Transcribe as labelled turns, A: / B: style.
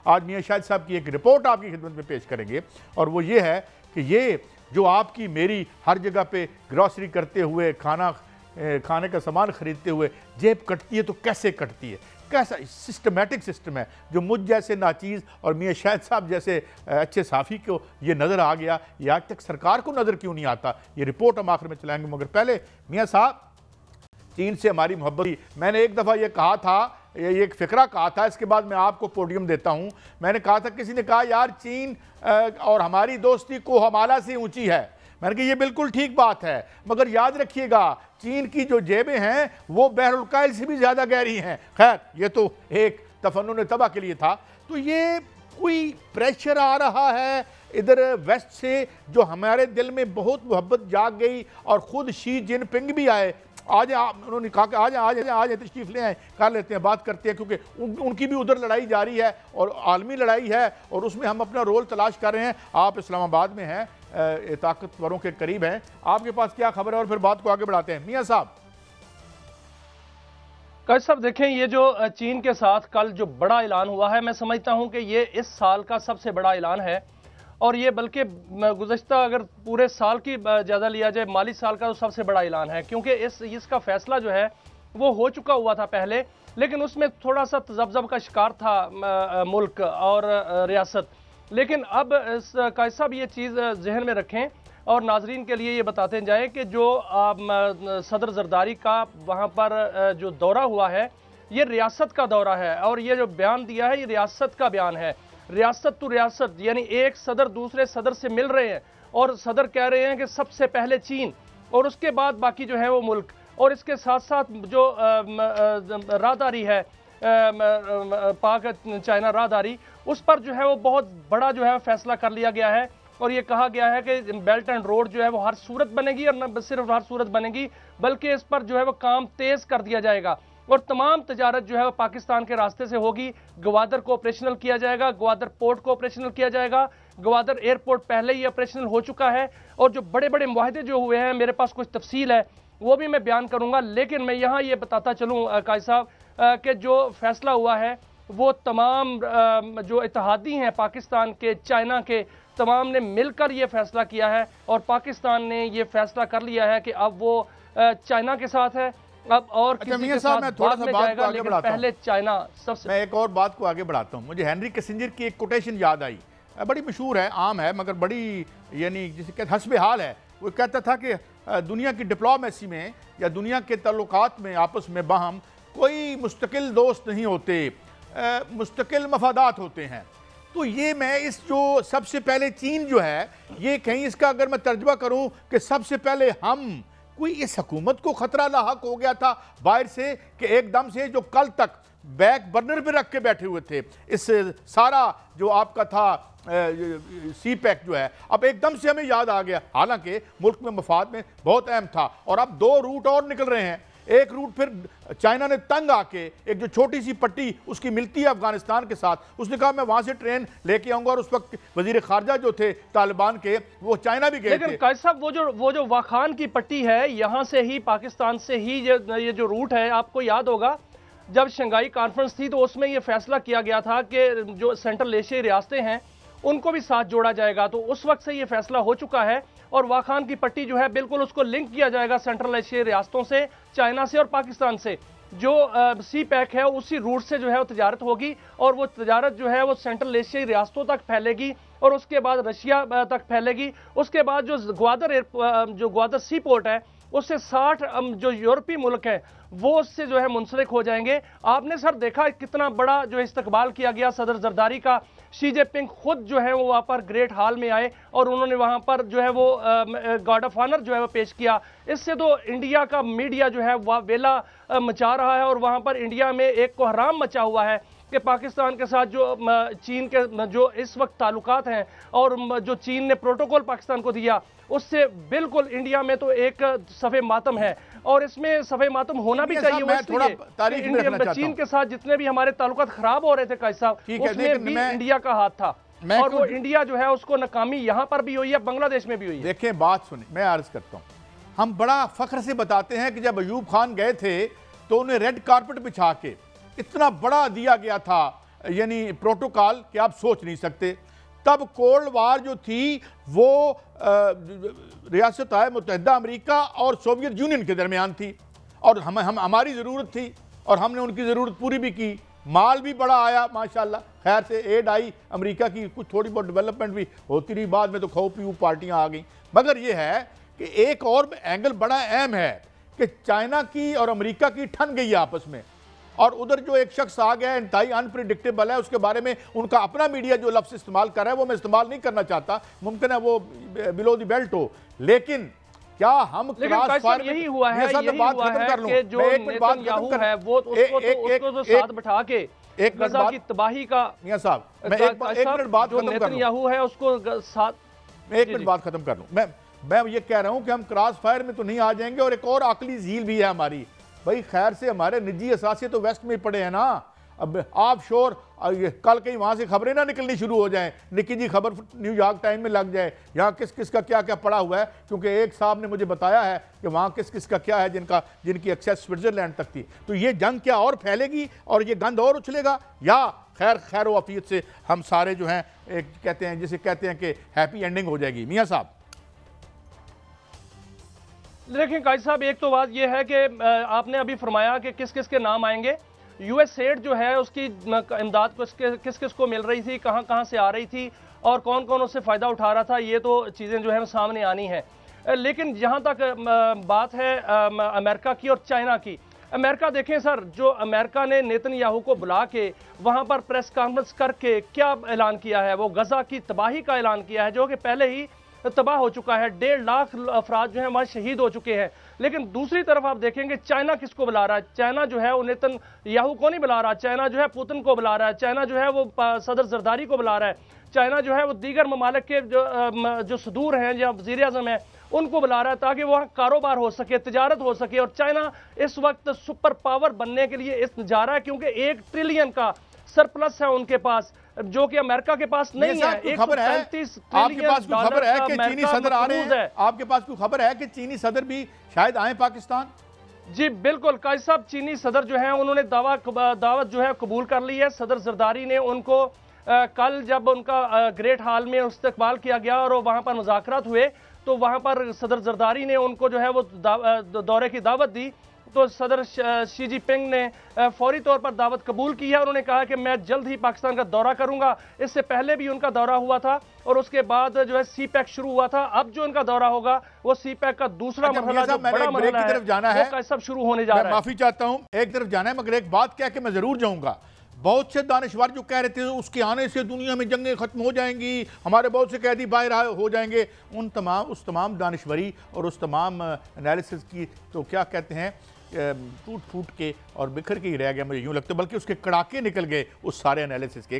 A: आज मियां शाहिद साहब की एक रिपोर्ट आपकी खिदमत में पेश करेंगे, और वो ये है कि ये जो आपकी मेरी हर जगह पे ग्रॉसरी करते हुए, खाने का सामान खरीदते हुए जेब कटती है, तो कैसे कटती है, कैसा सिस्टमेटिक सिस्टम है जो मुझ जैसे नाचीज़ और मियां शाहिद साहब जैसे अच्छे साफ़ी को ये नज़र आ गया, ये आज तक सरकार को नज़र क्यों नहीं आता। ये रिपोर्ट हम आखिर में चलाएंगे, मगर पहले मियां साहब, चीन से हमारी मोहब्बत थी। मैंने एक दफ़ा ये कहा था, ये एक फ़िक्रा कहा था, इसके बाद मैं आपको पोडियम देता हूँ। मैंने कहा था, किसी ने कहा यार चीन और हमारी दोस्ती को हमारा से ऊंची है। मैंने कहा ये बिल्कुल ठीक बात है, मगर याद रखिएगा चीन की जो जेबें हैं वो बहरुल कायल से भी ज़्यादा गहरी हैं। खैर, ये तो एक तफन्नुन तबाह के लिए था। तो ये कोई प्रेशर आ रहा है इधर वेस्ट से जो हमारे दिल में बहुत मोहब्बत जाग गई, और ख़ुद शी जिनपिंग भी आए। आज उन्होंने कहा कि आज तशरीफ़ ले आए, कर लेते हैं, बात करते हैं, क्योंकि उनकी भी उधर लड़ाई जारी है और आलमी लड़ाई है, और उसमें हम अपना रोल तलाश कर रहे हैं। आप इस्लामाबाद में हैं, ताकतवरों के करीब हैं, आपके पास क्या खबर है, और फिर बात को आगे बढ़ाते हैं। मियां साहब,
B: कल साहब देखें, ये जो चीन के साथ कल जो बड़ा ऐलान हुआ है, मैं समझता हूं कि ये इस साल का सबसे बड़ा ऐलान है, और ये बल्कि गुज़श्ता अगर पूरे साल की ज़्यादा लिया जाए, माली साल का तो सबसे बड़ा ऐलान है, क्योंकि इसका फैसला जो है वो हो चुका हुआ था पहले, लेकिन उसमें थोड़ा सा तज़ब्ज़ब का शिकार था मुल्क और रियासत। लेकिन अब कायद साहब ये चीज़ जहन में रखें और नाजरीन के लिए ये बताते जाएं कि जो सदर जरदारी का वहाँ पर जो दौरा हुआ है, ये रियासत का दौरा है, और ये जो बयान दिया है ये रियासत का बयान है। रियासत टू रियासत, यानी एक सदर दूसरे सदर से मिल रहे हैं, और सदर कह रहे हैं कि सबसे पहले चीन और उसके बाद बाकी जो है वो मुल्क, और इसके साथ साथ जो राहदारी है पाक चाइना राहदारी, उस पर जो है वो बहुत बड़ा जो है फैसला कर लिया गया है, और ये कहा गया है कि बेल्ट एंड रोड जो है वो हर सूरत बनेगी, और न सिर्फ हर सूरत बनेगी बल्कि इस पर जो है वो काम तेज कर दिया जाएगा, और तमाम तजारत जो है वो पाकिस्तान के रास्ते से होगी। गवादर को ऑपरेशनल किया जाएगा, गवादर पोर्ट को ऑपरेशनल किया जाएगा, गवादर एयरपोर्ट पहले ही ऑपरेशनल हो चुका है, और जो बड़े बड़े मुआहदे जो हुए हैं, मेरे पास कुछ तफसील है वो भी मैं बयान करूंगा, लेकिन मैं यहाँ ये बताता चलूँ कायद साहब कि जो फैसला हुआ है वो तमाम जो इत्तेहादी हैं पाकिस्तान के, चाइना के, तमाम ने मिलकर ये फैसला किया है, और पाकिस्तान ने ये फैसला कर लिया है कि अब वो चाइना के साथ है, अब और किसी के साथ बाद में जाएगा, लेकिन पहले चाइना सबसे।
A: मैं एक और बात को आगे बढ़ाता हूँ। मुझे हेनरी किसिंजर की एक कोटेशन याद आई, बड़ी मशहूर है, आम है, मगर बड़ी यानी जिसे कहते हस्बे हाल है। वो कहता था कि दुनिया की डिप्लोमेसी में या दुनिया के ताल्लुकात में आपस में बाहम कोई मुस्तकिल दोस्त नहीं होते, मुस्तकिल मफादात होते हैं। तो ये मैं इस जो सबसे पहले चीन जो है, ये कहीं इसका अगर मैं तर्जुमा करूं कि सबसे पहले हम, कोई इस हुकूमत को खतरा लाहक हो गया था बाहर से कि एकदम से जो कल तक बैक बर्नर पे रख के बैठे हुए थे, इस सारा जो आपका था सी पैक जो है, अब एकदम से हमें याद आ गया, हालांकि मुल्क में मफाद में बहुत अहम था। और अब दो रूट और निकल रहे हैं। एक रूट फिर चाइना ने तंग आके एक जो छोटी सी पट्टी उसकी मिलती है अफगानिस्तान के साथ, उसने कहा मैं वहां से ट्रेन लेके आऊंगा, और उस वक्त वजीर खारजा जो थे तालिबान के वो चाइना भी गए थे।
B: लेकिन कायद साहब वो जो वाखान की पट्टी है, यहाँ से ही पाकिस्तान से ही ये जो रूट है, आपको याद होगा जब शंघाई कॉन्फ्रेंस थी तो उसमें ये फैसला किया गया था कि जो सेंट्रल एशियाई रियासतें हैं उनको भी साथ जोड़ा जाएगा, तो उस वक्त से ये फैसला हो चुका है, और वाखान की पट्टी जो है बिल्कुल उसको लिंक किया जाएगा सेंट्रल एशियाई रियासतों से, चाइना से और पाकिस्तान से। जो सी पैक है उसी रूट से जो है वो तजारत होगी, और वो तजारत जो है वो सेंट्रल एशियाई रियासतों तक फैलेगी, और उसके बाद रशिया तक फैलेगी। उसके बाद जो ग्वादर सी पोर्ट है उससे 60 जो यूरोपीय मुल्क हैं वो उससे जो है मुंसलिक हो जाएंगे। आपने सर देखा कितना बड़ा जो इस्तकबाल किया गया सदर जरदारी का, शी जिनपिंग खुद जो है वो वहाँ पर ग्रेट हॉल में आए और उन्होंने वहाँ पर जो है वो गार्ड ऑफ ऑनर जो है वो पेश किया। इससे तो इंडिया का मीडिया जो है वह वेला मचा रहा है, और वहाँ पर इंडिया में एक कोहराम मचा हुआ है कि पाकिस्तान के साथ जो चीन के जो इस वक्त ताल्लुकात हैं, और जो चीन ने प्रोटोकॉल पाकिस्तान को दिया, उससे बिल्कुल इंडिया में तो एक सफ़े मातम है, और इसमें सफ़े मातम होना भी चाहिए। इंडिया चीन के साथ जितने भी हमारे ताल्लुकात खराब हो रहे थे कायद साहब, उसमें भी इंडिया का हाथ था, और वो इंडिया जो है उसको नाकामी यहाँ पर भी हुई है, बांग्लादेश में भी हुई है।
A: देखें, बात सुने, मैं अर्ज करता हूँ, हम बड़ा फख्र से बताते हैं कि जब अयूब खान गए थे तो उन्हें रेड कारपेट बिछा के इतना बड़ा दिया गया था यानी प्रोटोकॉल कि आप सोच नहीं सकते। तब कोल्ड वार जो थी वो रियासत मुत्तहिदा अमेरिका और सोवियत यूनियन के दरमियान थी, और हम हमारी ज़रूरत थी और हमने उनकी ज़रूरत पूरी भी की। माल भी बड़ा आया माशाल्लाह, खैर से एड आई अमेरिका की, कुछ थोड़ी बहुत डेवलपमेंट भी होती रही, बाद में तो खाओ पीऊ पार्टियां आ गई। मगर यह है कि एक और एंगल बड़ा अहम है कि चाइना की और अमेरिका की ठन गई है आपस में, और उधर जो एक शख्स आ गया है इंतहाई अनप्रिडिक्टेबल है, उसके बारे में उनका अपना मीडिया जो लफ्ज़ इस्तेमाल कर रहा है वो मैं इस्तेमाल नहीं करना चाहता, मुमकिन है वो बिलो द बेल्ट हो, लेकिन क्या हम क्रॉस फायर
B: यही हुआ है, यही हुआ है कि जो नेतन्याहू है वो उसको तो साथ बिठा के
A: एक
B: गजा की तबाही का,
A: मियां साहब मैं एक मिनट बात खत्म कर लूं,
B: नेतन्याहू है उसको साथ,
A: मैं एक मिनट बात खत्म कर लूं। मैं ये कह रहा हूं कि हम क्रॉस फायर में तो नहीं आ जाएंगे, और एक और आकली झील भी है हमारी भाई। खैर से हमारे निजी असासे तो वेस्ट में पड़े हैं ना, अब आप श्योर कल कहीं वहां से खबरें ना निकलनी शुरू हो जाएं, निकी जी खबर न्यूयॉर्क टाइम में लग जाए यहाँ किस किस का क्या क्या पड़ा हुआ है, क्योंकि एक साहब ने मुझे बताया है कि वहाँ किस किस का क्या है जिनकी एक्सेस स्विट्जरलैंड तक थी। तो ये जंग क्या और फैलेगी और ये गंद और उछलेगा, या खैर वफियत से हम सारे जो हैं एक कहते हैं जिसे कहते हैं कि हैप्पी एंडिंग हो जाएगी। मियाँ साहब
B: देखिए काजी साहब, एक तो बात यह है कि आपने अभी फरमाया कि किस किस के नाम आएंगे। यूएसएड जो है उसकी इमदाद किस किस को मिल रही थी, कहां कहां से आ रही थी और कौन कौन उससे फ़ायदा उठा रहा था, ये तो चीज़ें जो है सामने आनी है। लेकिन जहां तक बात है अमेरिका की और चाइना की, अमेरिका देखें सर, जो अमेरिका ने नेतन्याहू को बुला के वहां पर प्रेस कॉन्फ्रेंस करके क्या ऐलान किया है, वो गजा की तबाही का ऐलान किया है, जो कि पहले ही तबाह हो चुका है। 1.5 लाख अफराद जो है वहां शहीद हो चुके हैं। लेकिन दूसरी तरफ आप देखेंगे चाइना किसको बुला रहा है, चाइना जो है वो नेतन्याहू को नहीं बुला रहा, चाइना जो है पुतिन को बुला रहा है, चाइना जो है वो सदर जरदारी को बुला रहा है, चाइना जो है वो दीगर ममालिक के जो सदूर हैं या वज़ीर आज़म हैं उनको बुला रहा है, ताकि वहाँ कारोबार हो सके, तिजारत हो सके। और चाइना इस वक्त सुपर पावर बनने के लिए इस जा रहा है, क्योंकि 1 ट्रिलियन का सरप्लस है उनके पास, जो कि अमेरिका के पास नहीं है।
A: आपके पास कोई खबर है कि चीनी सदर आ रहे हैं? आपके पास कोई खबर है कि चीनी सदर भी शायद आए पाकिस्तान?
B: जी बिल्कुल काजी साहब, चीनी सदर जो है उन्होंने दावत जो है कबूल कर ली है। सदर जरदारी ने उनको कल जब उनका ग्रेट हॉल में इस्तकबाल किया गया और वहां पर मुज़ाकरात हुए, तो वहां पर सदर जरदारी ने उनको जो है वो दौरे की दावत दी। तो सदर शी जिनपिंग ने फौरी तौर पर दावत कबूल की है। उन्होंने कहा कि मैं जल्द ही पाकिस्तान का दौरा करूंगा। इससे पहले भी उनका दौरा हुआ था और उसके बाद जो है CPEC शुरू हुआ था। अब जो उनका दौरा होगा वो CPEC का दूसरा मरहला, जो बड़ा मरहला है,
A: जाना है,
B: वो सब शुरू होने जा रहा है।
A: माफी चाहता हूं, एक तरफ जाना है, मगर एक बात क्या कि मैं जरूर जाऊंगा। बहुत से दानिशवर जो कह रहे थे उसके आने से दुनिया में जंगें खत्म हो जाएंगी, हमारे बहुत से कैदी बाहर हो जाएंगे, उस तमाम दानिशवरी और उस तमाम एनालिसिस की तो क्या कहते हैं टूट फूट के और बिखर के ही रह गया, मुझे यूं लगता है, बल्कि उसके कड़ाके निकल गए उस सारे एनालिसिस के।